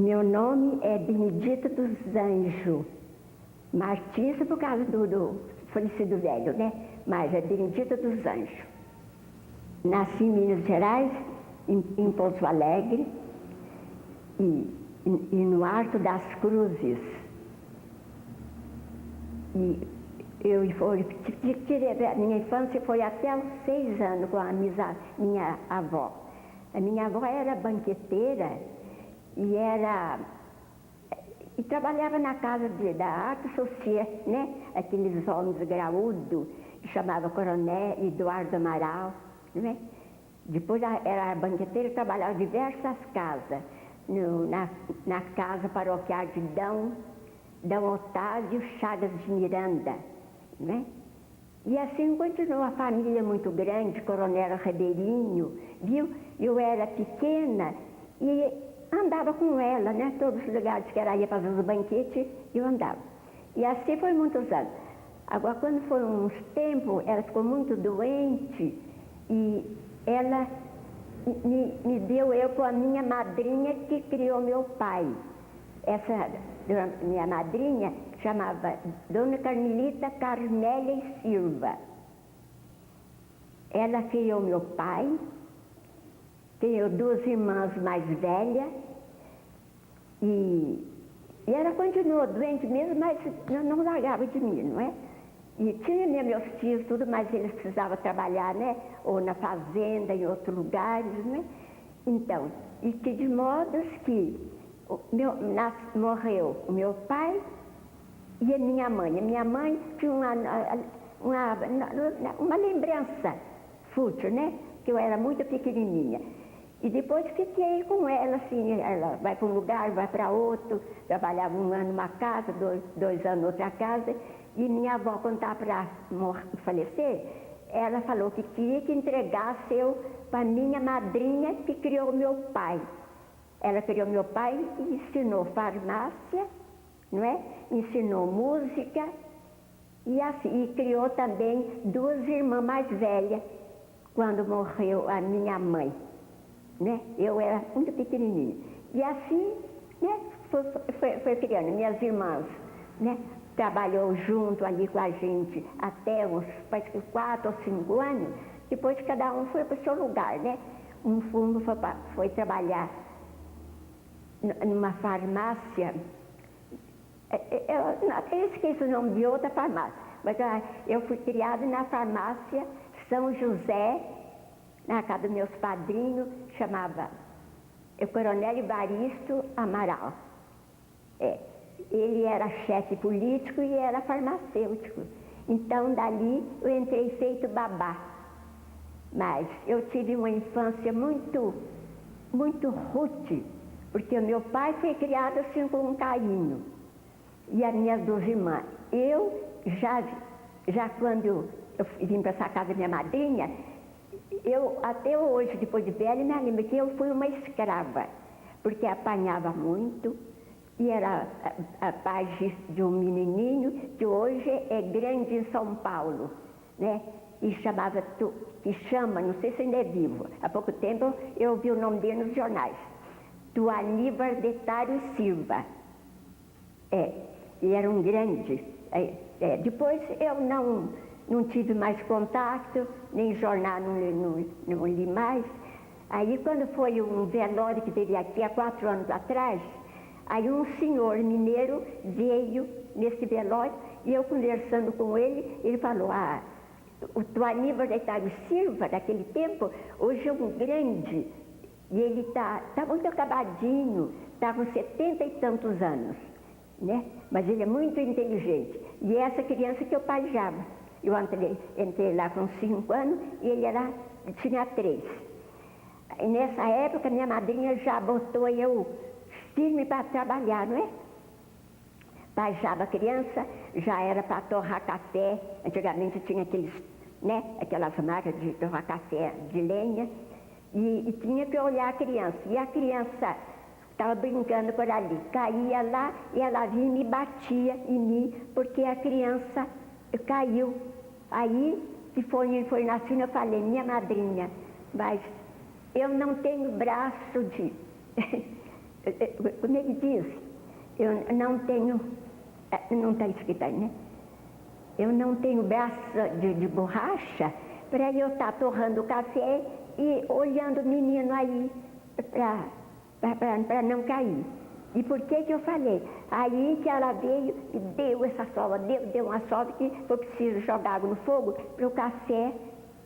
Meu nome é Benedita dos Anjos Martins, por causa do falecido velho, né? Mas é Benedita dos Anjos. Nasci em Minas Gerais, em Pouso Alegre, e no Alto das Cruzes. E a minha infância foi até os 6 anos com a minha avó. A minha avó era banqueteira e trabalhava na casa da arte social, né? Aqueles homens graúdos, que chamava Coronel Eduardo Amaral, né? Depois era banqueteira, trabalhava em diversas casas, na casa paroquial de Dom Otávio Chagas de Miranda, né? E assim continuou a família muito grande, Coronel Ribeirinho, viu? Eu era pequena e andava com ela, né? Todos os lugares que ela ia fazer os banquetes, eu andava. E assim foi muitos anos. Agora, quando foi uns tempos, ela ficou muito doente e ela me deu eu com a minha madrinha que criou meu pai. Essa minha madrinha chamava Dona Carmelita Carmélia e Silva. Ela criou meu pai, tenho 2 irmãs mais velhas e ela continuou doente mesmo, mas não largava de mim, não é? E tinha meus tios, tudo, mas eles precisavam trabalhar, né? Ou na fazenda, em outros lugares, né? Então, e que de modos que morreu o meu pai e a minha mãe. A minha mãe tinha uma lembrança fútil, né? Que eu era muito pequenininha. E depois fiquei com ela, assim, ela vai para um lugar, vai para outro, trabalhava 1 ano numa casa, 2 anos noutra casa, e minha avó, quando estava para falecer, ela falou que queria que entregasse eu para minha madrinha que criou meu pai. Ela criou meu pai e ensinou farmácia, não é? Ensinou música e criou também 2 irmãs mais velhas quando morreu a minha mãe, né? Eu era muito pequenininha. E assim, né? Foi criando minhas irmãs, né? Trabalhou junto ali com a gente até uns, parece que 4 ou 5 anos. Depois cada um foi para o seu lugar, né? Um fundo foi trabalhar numa farmácia, eu esqueço o nome de outra farmácia, mas eu fui criada na farmácia São José, na casa dos meus padrinhos, chamava o Coronel Evaristo Amaral. Ele era chefe político e era farmacêutico. Então, dali, eu entrei feito babá. Mas eu tive uma infância muito, muito rútil, porque o meu pai foi criado assim com um carinho. E as minhas 2 irmãs. Eu, já quando eu vim para essa casa da minha madrinha, eu até hoje, depois de velha, me lembro que eu fui uma escrava, porque apanhava muito, e era a pai de um menininho que hoje é grande em São Paulo, né? E chama, não sei se ainda é vivo, há pouco tempo eu ouvi o nome dele nos jornais, Tuaníbar Detário Silva. E era um grande. Depois eu não tive mais contato, nem jornal não li mais. Aí quando foi um velório que teve aqui há 4 anos atrás, aí um senhor mineiro veio nesse velório e eu conversando com ele, ele falou, o Tuaníbar Detário Silva, daquele tempo, hoje é um grande, e ele tá muito acabadinho, está com 70 e tantos anos, né? Mas ele é muito inteligente. E essa criança que eu pajeava. Eu entrei lá com 5 anos e ele tinha 3. E nessa época, minha madrinha já botou eu firme para trabalhar, não é? Pajeava a criança, já era para torrar café. Antigamente tinha aquelas máquinas de torrar café de lenha. E tinha que olhar a criança. E a criança estava brincando por ali, caía lá e ela vinha e me batia em mim, porque a criança caiu. Aí, que foi nascendo, eu falei, minha madrinha, mas eu não tenho braço como ele diz, eu não tenho, não está escrito aí, né? Eu não tenho braço de borracha para eu estar torrando o café e olhando o menino aí para não cair. E por que eu falei? Aí que ela veio e deu essa sova, deu uma sova que foi preciso jogar água no fogo para o café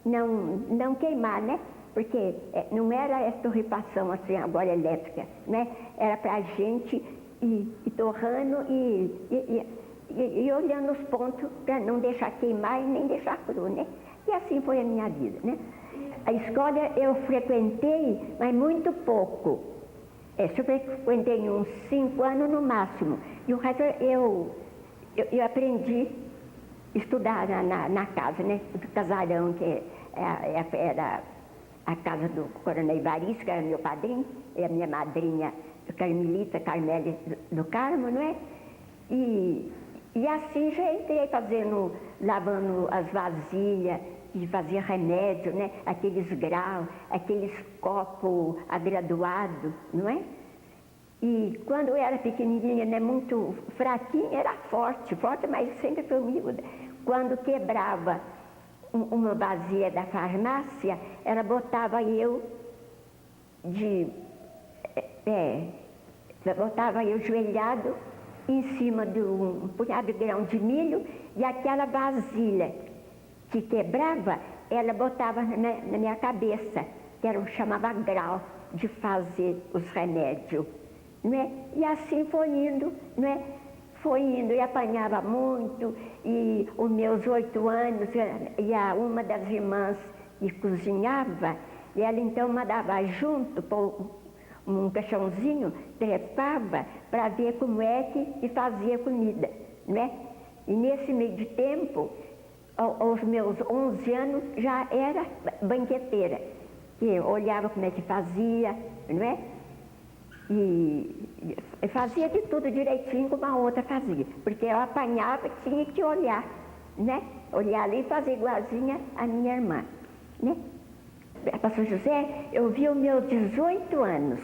não queimar, né? Porque não era essa torrefação assim, agora elétrica, né? Era para a gente ir torrando e olhando os pontos para não deixar queimar e nem deixar cru, né? E assim foi a minha vida, né? A escola eu frequentei, mas muito pouco. Eu frequentei uns 5 anos no máximo. E o resto eu aprendi a estudar na casa, né? Do casarão, que era a casa do Coronel Evaristo, que era meu padrinho, e a minha madrinha, Carmelita Carmélia do Carmo, não é? E assim já entrei lavando as vasilhas, e fazia remédio, né? Aqueles graus, aqueles copos agraduados, não é? E quando eu era pequenininha, né, muito fraquinha, era forte, mas sempre foi humilde. Quando quebrava uma vasilha da farmácia, ela botava eu joelhado em cima de um punhado de grão de milho e aquela vasilha que quebrava, ela botava na minha cabeça, que chamava grau de fazer os remédios, não é? E assim foi indo, não é? Foi indo e apanhava muito, e os meus 8 anos, e uma das irmãs que cozinhava, e ela então mandava junto, pôr um caixãozinho, trepava para ver como é que fazia comida, não é? E nesse meio de tempo, aos meus 11 anos, já era banqueteira, que eu olhava como é que fazia, não é? E fazia de tudo direitinho como a outra fazia, porque eu apanhava, tinha que olhar, né? Olhar ali e fazer igualzinha a minha irmã, né? Para São José, eu vi os meus 18 anos,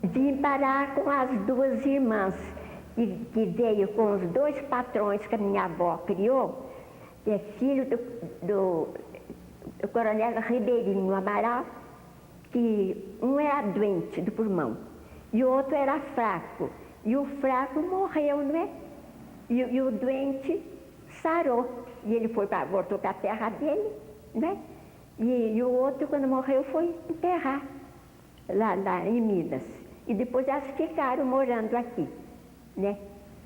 vim parar com as 2 irmãs, que veio com os 2 patrões que a minha avó criou, que é filho do Coronel Ribeirinho Amaral, que um era doente do pulmão e o outro era fraco. E o fraco morreu, não é? E o doente sarou. E ele voltou para a terra dele, né? E o outro, quando morreu, foi enterrar lá em Minas. E depois elas ficaram morando aqui, né?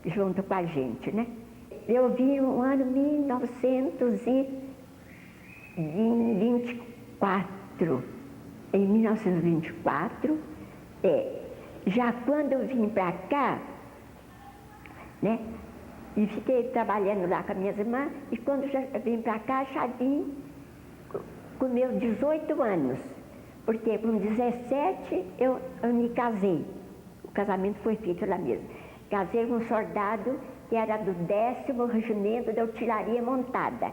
Junto com a gente, né? Eu vi no ano 1924. Em 1924, já quando eu vim para cá, né? E fiquei trabalhando lá com as minhas irmãs, e quando já vim para cá, já vim com meus 18 anos. Porque com 17 eu me casei. O casamento foi feito lá mesmo. Casei com um soldado que era do 10º Regimento de Artilharia Montada.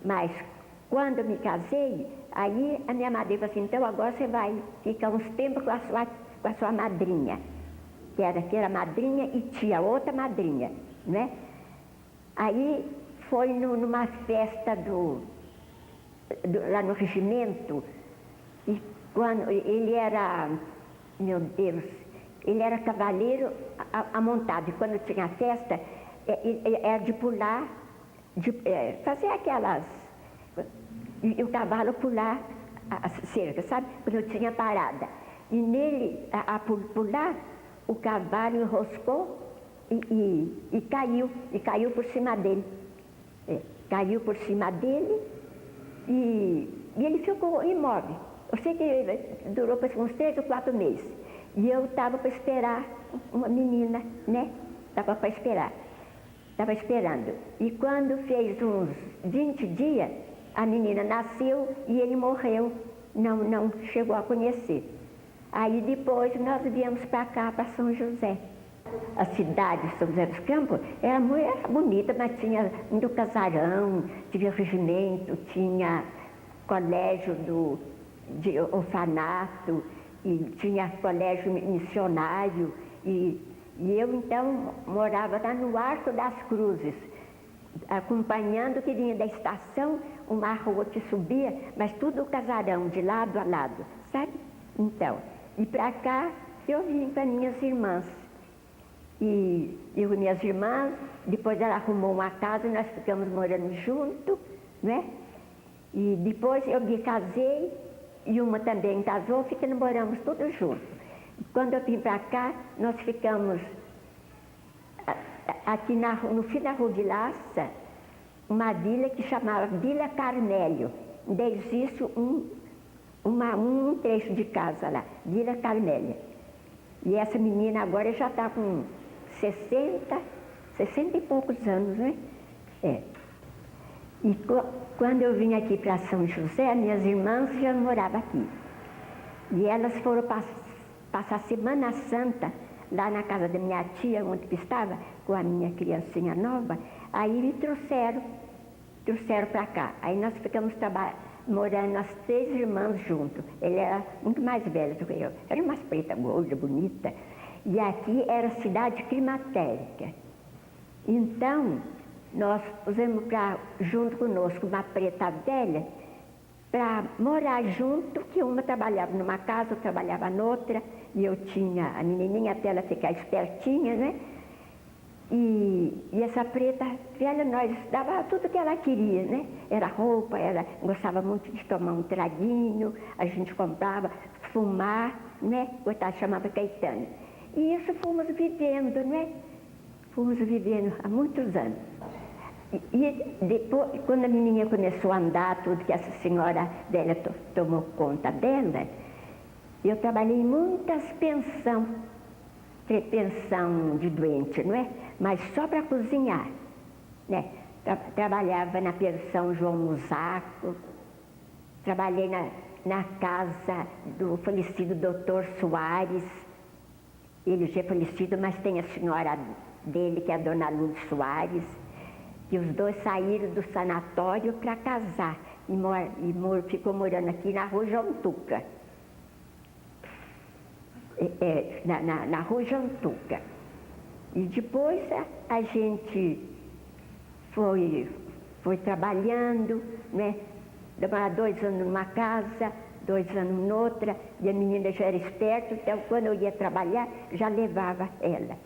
Mas quando eu me casei, aí a minha madrinha falou assim, então agora você vai ficar uns tempos com a sua madrinha, que era madrinha e tia, outra madrinha, né? Aí foi numa festa lá no regimento, e quando ele era, meu Deus, ele era cavaleiro amontado, e quando tinha festa, era de pular, fazer aquelas, e o cavalo pular a cerca, sabe? Quando eu tinha parada. E nele, a pular, o cavalo enroscou e caiu por cima dele. Caiu por cima dele e ele ficou imóvel. Eu sei que durou uns 3 ou 4 meses. E eu estava para esperar uma menina, né? Estava esperando. E quando fez uns 20 dias, a menina nasceu e ele morreu. Não chegou a conhecer. Aí depois nós viemos para cá, para São José. A cidade de São José dos Campos era muito bonita, mas tinha muito casarão, tinha regimento, tinha colégio de orfanato, e tinha colégio missionário, e eu então morava lá no Arco das Cruzes, acompanhando o que vinha da estação, uma rua que subia, mas tudo casarão, de lado a lado, sabe? Então, e para cá eu vim com as minhas irmãs. E eu e minhas irmãs, depois ela arrumou uma casa, nós ficamos morando junto, né? E depois eu me casei, e uma também casou, moramos todos juntos. Quando eu vim para cá, nós ficamos aqui no fim da Rua Vilaça, uma vila que chamava Vila Carmélio. Ainda existe um trecho de casa lá, Vila Carmélia. E essa menina agora já está com 60 e poucos anos, né? E quando eu vim aqui para São José, minhas irmãs já moravam aqui. E elas foram passar Semana Santa lá na casa da minha tia, onde eu estava, com a minha criancinha nova. Aí me trouxeram para cá. Aí nós ficamos morando as 3 irmãs juntos. Ele era muito mais velho do que eu. Era uma preta, gorda, bonita. E aqui era cidade climatérica. Então, nós pusemos junto conosco uma preta velha para morar junto, que uma trabalhava numa casa, outra trabalhava noutra, e eu tinha a menininha até ela ficar espertinha, né? E essa preta velha, nós dava tudo que ela queria, né? Era roupa, ela gostava muito de tomar um traguinho, a gente comprava, fumar, né? Coitada, chamava Caetano. E isso fomos vivendo, né? Fomos vivendo há muitos anos. E depois, quando a menininha começou a andar, tudo que essa senhora dela tomou conta dela, eu trabalhei em muitas pensão de doente, não é? Mas só para cozinhar, né? Trabalhava na pensão João Musaco, trabalhei na casa do falecido doutor Soares, ele já é falecido, mas tem a senhora dele, que é a dona Lourdes Soares, e os dois saíram do sanatório para casar, e ficou morando aqui na Rua João Tuca. Na Rua João Tuca. E depois a gente foi trabalhando, né? Demorava 2 anos numa casa, 2 anos noutra, e a menina já era esperta, então quando eu ia trabalhar, já levava ela.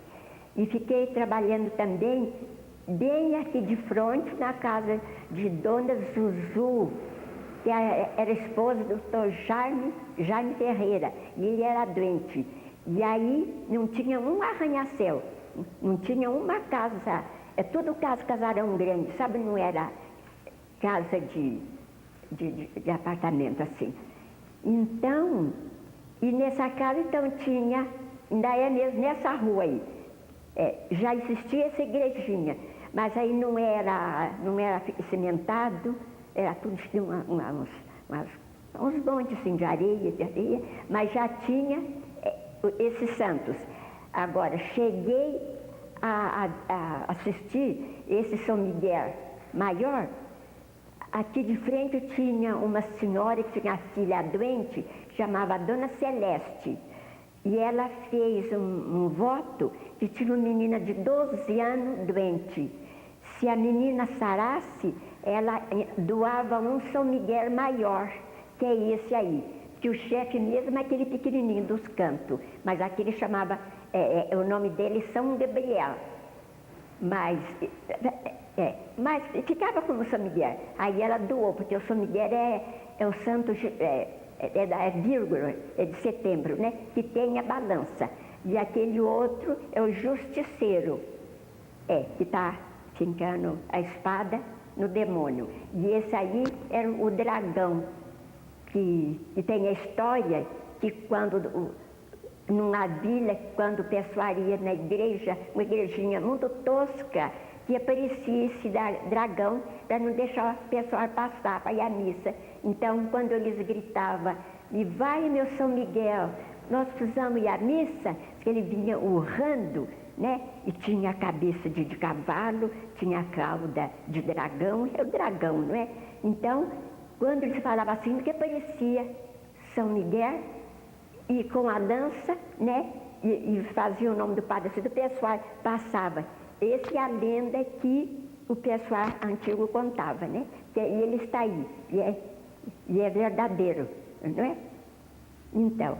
E fiquei trabalhando também bem aqui de frente, na casa de Dona Zuzu, que era esposa do Dr. Jaime Ferreira, e ele era doente. E aí não tinha um arranha-céu, não tinha uma casa, tudo casarão grande, sabe? Não era casa de apartamento assim. Então, e nessa casa então tinha, ainda é mesmo nessa rua aí, já existia essa igrejinha, mas aí não era cimentado, era tudo, tinha uns montes assim, de areia, mas já tinha esses santos. Agora, cheguei a assistir esse São Miguel maior. Aqui de frente tinha uma senhora que tinha a filha doente, chamava Dona Celeste. E ela fez um voto que tinha uma menina de 12 anos doente. Se a menina sarasse, ela doava um São Miguel maior, que é esse aí. Que o chefe mesmo é aquele pequenininho dos cantos, mas aquele chamava, o nome dele São Gabriel. Mas ficava como São Miguel. Aí ela doou, porque o São Miguel é o santo, da vírgula, é de setembro, né? Que tem a balança. E aquele outro é o justiceiro, que está fincando a espada no demônio. E esse aí era o dragão, que tem a história que quando, numa vila, quando o pessoal ia na igreja, uma igrejinha muito tosca, que aparecia esse dragão para não deixar o pessoal passar para ir à missa. Então, quando eles gritavam, e vai meu São Miguel, nós precisamos ir à missa, que ele vinha urrando, né? E tinha a cabeça de cavalo, tinha a cauda de dragão, é o dragão, não é? Então, quando eles falavam assim, que aparecia São Miguel, e com a lança, né? E fazia o nome do padre, assim, do pessoal passava. Essa é a lenda que o pessoal antigo contava, né? E ele está aí, e é verdadeiro, não é? Então,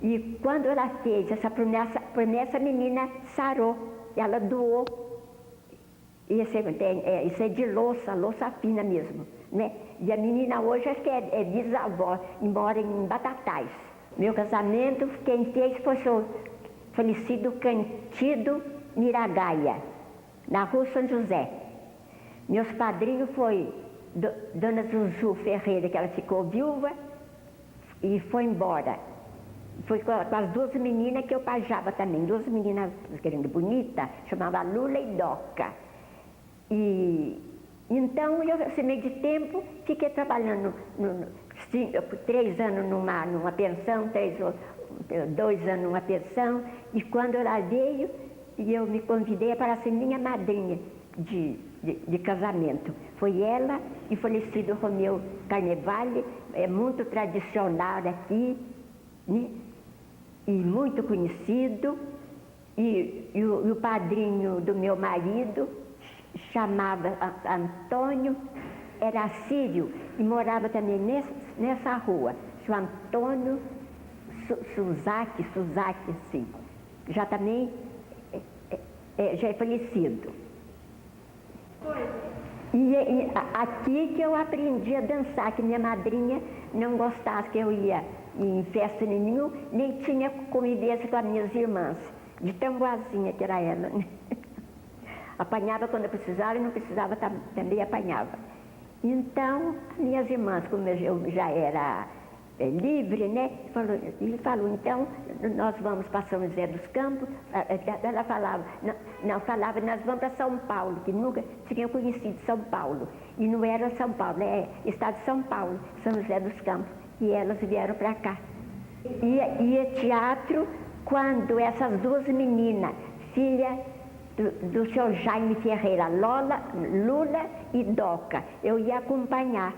e quando ela fez essa promessa, a menina sarou, ela doou. Isso é de louça fina mesmo, né? E a menina hoje acho que é bisavó e mora em Batatais. Meu casamento, quem fez foi o falecido Cantido Miragaia, na rua São José. Meus padrinhos foi Dona Zuzu Ferreira, que ela ficou viúva e foi embora. Foi com as duas meninas que eu pajava também, duas meninas grandes, bonitas, chamava Lula e Doca. E então eu, esse meio de tempo, fiquei trabalhando 3 anos numa pensão, 2 anos numa pensão, e quando ela veio, eu me convidei para ser minha madrinha de casamento. Foi ela e o falecido Romeu Carnevale, é muito tradicional aqui, né? E muito conhecido, e o padrinho do meu marido chamava Antônio, era sírio e morava também nessa rua, chama Antônio Suzaki, sim, já também já é falecido. E aqui que eu aprendi a dançar, que minha madrinha não gostava que eu ia em festa nenhuma, nem tinha convivência com as minhas irmãs, de tão boazinha que era ela, né? Apanhava quando eu precisava e não precisava também apanhava. Então, minhas irmãs, como eu já era livre, né? Ele falou, então, nós vamos para São José dos Campos. Ela falava, falava, nós vamos para São Paulo, que nunca tinha conhecido São Paulo. E não era São Paulo, é estado de São Paulo, São José dos Campos. E elas vieram para cá. Ia teatro quando essas duas meninas, filha do seu Jaime Ferreira, Lula e Doca, eu ia acompanhar.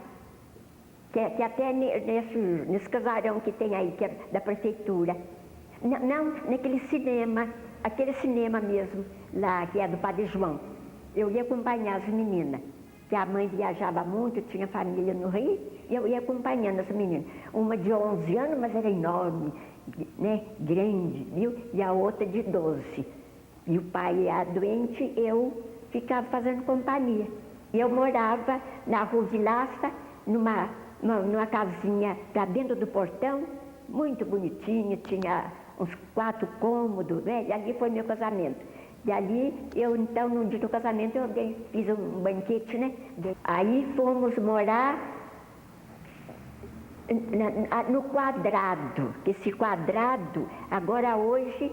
Que até nesse casarão que tem aí, que é da prefeitura. Não, naquele cinema, aquele cinema mesmo, lá, que é do Padre João. Eu ia acompanhar as meninas, que a mãe viajava muito, tinha família no Rio, e eu ia acompanhando as meninas. Uma de 11 anos, mas era enorme, né, grande, viu? E a outra de 12. E o pai era doente, eu ficava fazendo companhia. E eu morava na Rua Vilaça, numa casinha para dentro do portão, muito bonitinha, tinha uns 4 cômodos, né? E ali foi meu casamento. E ali, eu então, no dia do casamento, eu fiz um banquete, né? Aí fomos morar no quadrado, que esse quadrado, agora hoje,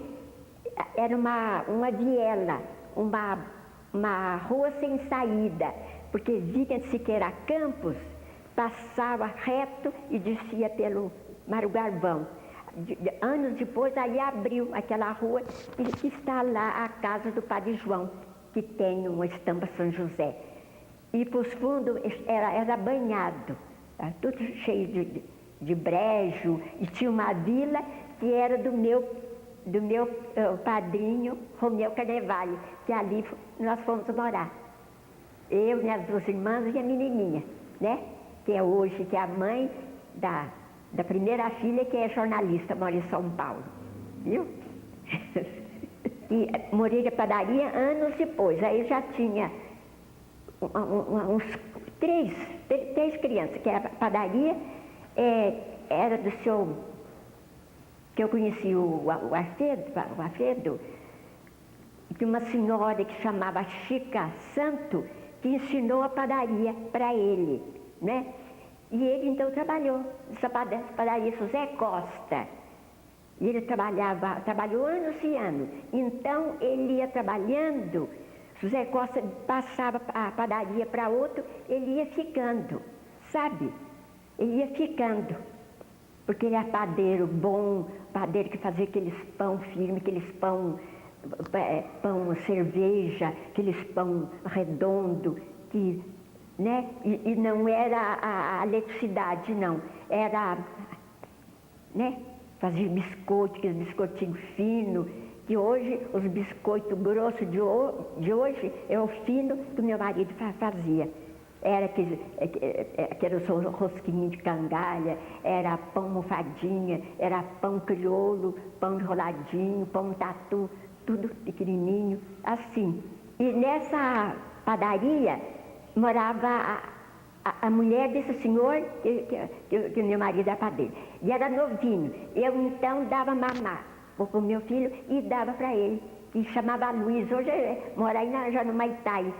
era uma viela, uma rua sem saída, porque vinha-se que era Campos, passava reto e descia pelo Mário Garvão. Anos depois, aí abriu aquela rua e está lá a casa do Padre João, que tem uma estampa São José. E para os fundos era banhado, tudo cheio de brejo, e tinha uma vila que era do meu padrinho Romeu Carnevale, que ali nós fomos morar. Eu, minhas 2 irmãs e a menininha, né? Que é hoje, que é a mãe da primeira filha, que é jornalista, mora em São Paulo, viu? E morei de padaria anos depois, aí já tinha uns 3 crianças, que era padaria, era do seu, que eu conheci o Afedo, de uma senhora que chamava Chica Santo, que ensinou a padaria para ele, né? E ele então trabalhou nessa padaria José Costa. E ele trabalhou anos e anos. Então ele ia trabalhando, José Costa passava a padaria para outro, ele ia ficando, sabe? Ele ia ficando. Porque ele era padeiro bom, padeiro que fazia aqueles pão firme, aqueles pão cerveja, aqueles pão redondo, que, né? E não era a eletricidade, não. Era, né? fazia biscoito, aqueles biscoitinhos finos, que hoje, os biscoitos grossos de hoje, é o fino que o meu marido fazia. Era aqueles rosquinhos de cangalha, era pão mofadinha, era pão crioulo, pão enroladinho, pão tatu, tudo pequenininho, assim. E nessa padaria morava a mulher desse senhor, que meu marido era padeiro. E era novinho. Eu então dava mamar para o meu filho e dava para ele, que chamava Luiz. Hoje mora aí já no Maitai,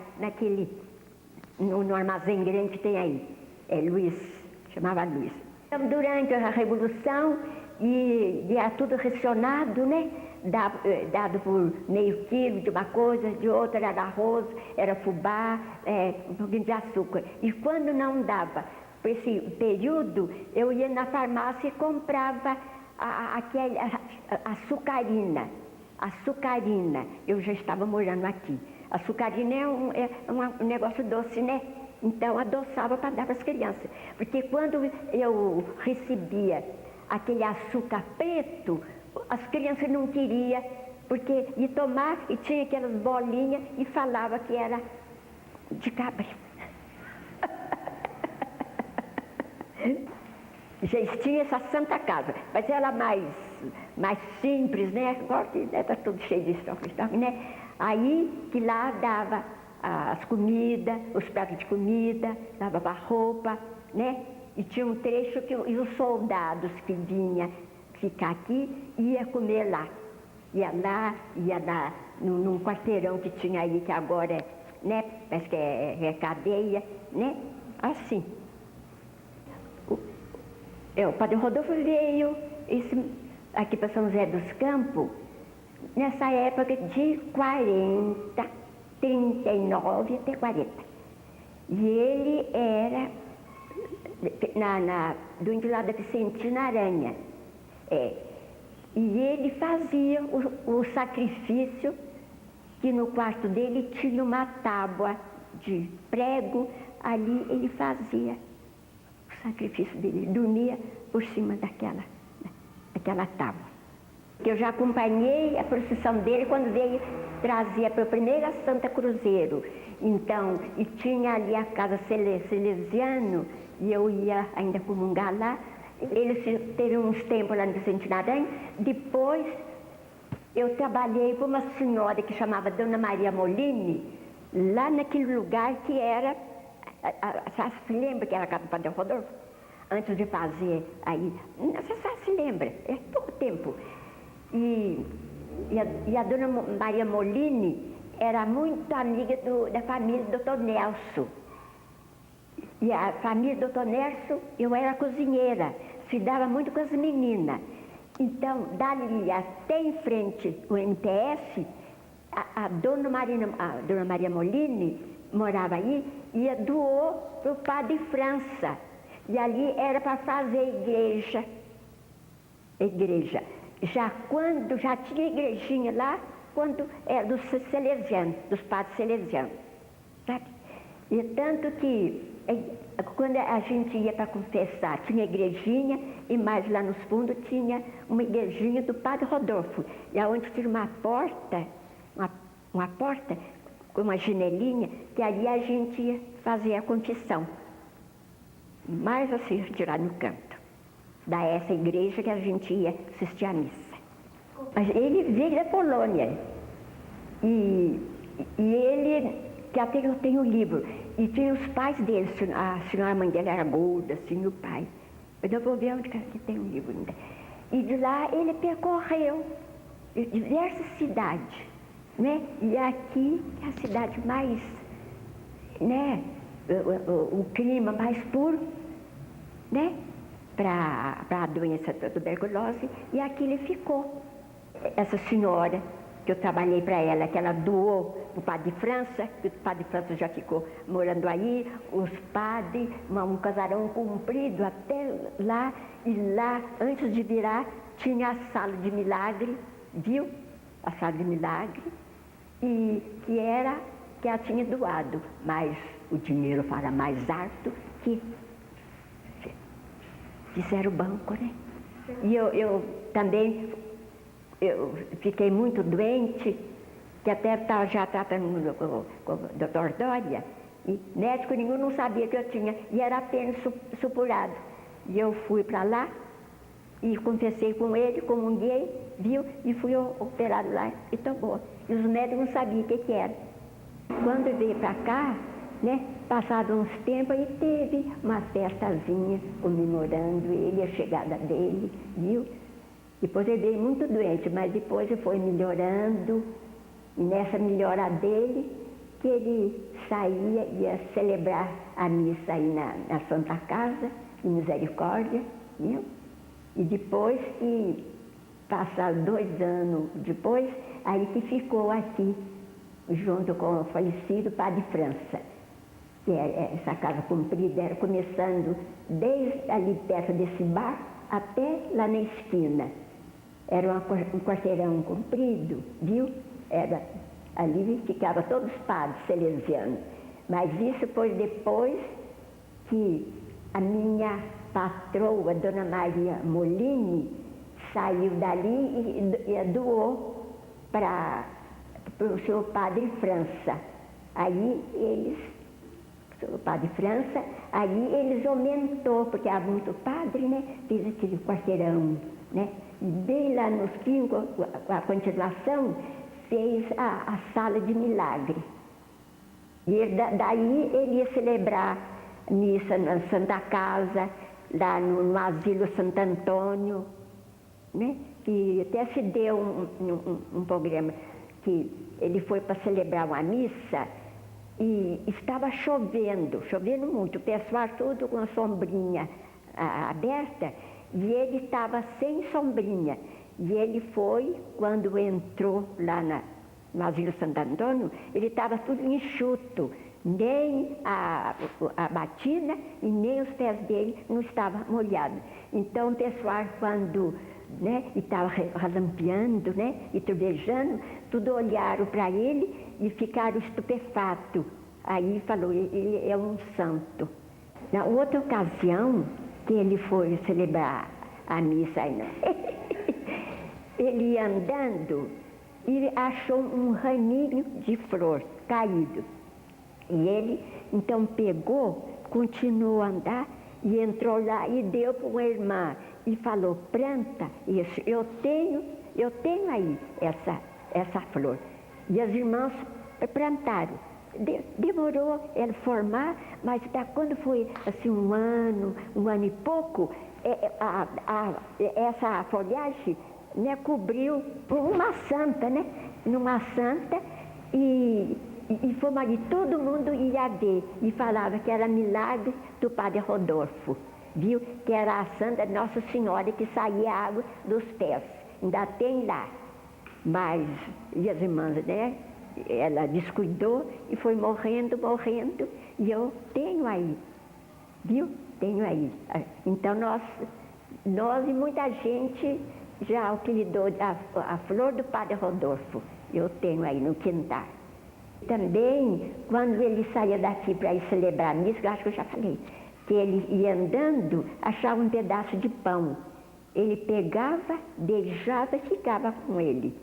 no armazém grande que tem aí. É Luiz, chamava Luiz. Então, durante a Revolução, e era tudo racionado, né? Dado por meio quilo de uma coisa, de outra era arroz, era fubá, um pouquinho de açúcar. E quando não dava, por esse período, eu ia na farmácia e comprava aquela açucarina. Açucarina, eu já estava morando aqui. Açucarina é um negócio doce, né? Então adoçava para dar para as crianças. Porque quando eu recebia aquele açúcar preto, as crianças não queriam, porque ia tomar e tinha aquelas bolinhas e falava que era de cabra. Já tinha essa Santa Casa, mas ela mais simples, né? Agora que está tudo cheio de estoque, né? Aí que lá dava as comidas, os pratos de comida, lavava a roupa, né? E tinha um trecho que os soldados que vinham ficar aqui, ia comer lá. Ia num quarteirão que tinha aí, que agora né? Parece que é cadeia, né? Assim. O Padre Rodolfo veio aqui para São José dos Campos, nessa época de 39 até 40. E ele era do Entilado da Vicentina Aranha. E ele fazia o sacrifício, que no quarto dele tinha uma tábua de prego, ali ele fazia o sacrifício dele, ele dormia por cima daquela tábua. Eu já acompanhei a procissão dele quando veio trazia para a primeira Santa Cruzeiro. Então, e tinha ali a casa Salesiano, e eu ia ainda comungar lá. Eles teve uns tempos lá no Vicente Aranha. Depois, eu trabalhei com uma senhora que chamava Dona Maria Molini, lá naquele lugar que era... Você se lembra que era a casa do Padre Rodolfo? Antes de fazer aí... Você se lembra? É pouco tempo. E a Dona Maria Molini era muito amiga da família do Dr. Nelson. E a família do Dr. Nelson, eu era cozinheira, se dava muito com as meninas. Então, dali até em frente o MTS, a Dona Maria Molini morava aí e doou para o Padre França. E ali era para fazer igreja. Já tinha igrejinha lá, quando era dos Salesianos, dos padres Salesianos, sabe? E tanto que, quando a gente ia para confessar, tinha igrejinha, e mais lá nos fundos tinha uma igrejinha do Padre Rodolfo, e aonde tinha uma porta com uma janelinha, que ali a gente ia fazer a confissão. Mais assim, tirar no canto dessa igreja que a gente ia assistir à missa. Mas ele veio da Polônia. E ele, que até eu tenho o livro, e tinha os pais dele, a senhora mãe dele era gorda, assim, o pai. Mas eu vou ver onde que tem um livro ainda. E de lá ele percorreu diversas cidades, né? E aqui é a cidade mais, né? O clima mais puro, né? Para a doença da tuberculose, e aqui ele ficou. Essa senhora, que eu trabalhei para ela, que ela doou para o Padre França, que o Padre França já ficou morando aí, os padres, um casarão comprido até lá, e lá, antes de virar, tinha a sala de milagre, viu? A sala de milagre, e que ela tinha doado, mas o dinheiro fala mais alto que fizeram o banco, né? E eu também eu fiquei muito doente, que até estava já tratando com o doutor Dória, e médico nenhum não sabia que eu tinha, e era apenas supurado. E eu fui para lá e confessei com ele, comunguei, viu, e fui operado lá e tomou. E os médicos não sabiam o que era. Quando veio para cá, né, passado uns tempos, aí teve uma festazinha comemorando ele, a chegada dele, viu? Depois ele veio muito doente, mas depois ele foi melhorando, e nessa melhora dele, que ele saía, ia celebrar a missa aí na Santa Casa de Misericórdia, viu? E depois que passaram 2 anos depois, aí que ficou aqui, junto com o falecido Padre França. Que essa casa comprida era começando desde ali perto desse bar até lá na esquina. Era um quarteirão comprido, viu? Era, ali ficava todos os padres salesianos. Mas isso foi depois que a minha patroa, Dona Maria Molini, saiu dali e doou para o seu Padre França. Aí o Padre França, aí eles aumentou, porque há muito padre, né? Fez aquele quarteirão, né? E bem lá nos fins, a continuação, fez a sala de milagre. E daí ele ia celebrar missa na Santa Casa, lá no Asilo Santo Antônio, né? E até se deu um programa que ele foi para celebrar uma missa e estava chovendo muito, o pessoal tudo com a sombrinha aberta, e ele estava sem sombrinha. E ele foi, quando entrou lá no Asilo Santo Antônio, ele estava tudo enxuto, nem a batina e nem os pés dele não estavam molhados. Então o pessoal, quando estava relampeando, e trovejando, tudo olharam para ele e ficaram estupefatos. Aí falou, ele é um santo. Na outra ocasião que ele foi celebrar a missa, ele ia andando e achou um raminho de flor caído. E ele então pegou, continuou a andar e entrou lá e deu para uma irmã e falou, planta isso, eu tenho aí essa flor. E as irmãs plantaram. Demorou ela formar, mas quando foi assim um ano e pouco, essa folhagem cobriu uma santa, numa santa, e foi ali, todo mundo ia ver e falava que era milagre do Padre Rodolfo, viu? Que era a santa Nossa Senhora que saía água dos pés, ainda tem lá. Mas, e as irmãs, ela descuidou e foi morrendo, e eu tenho aí, viu? Tenho aí. Então nós e muita gente já utilizou a flor do Padre Rodolfo, eu tenho aí no quintal. Também, quando ele saía daqui para ir celebrar a missa, eu acho que eu já falei, que ele ia andando, achava um pedaço de pão. Ele pegava, beijava e ficava com ele.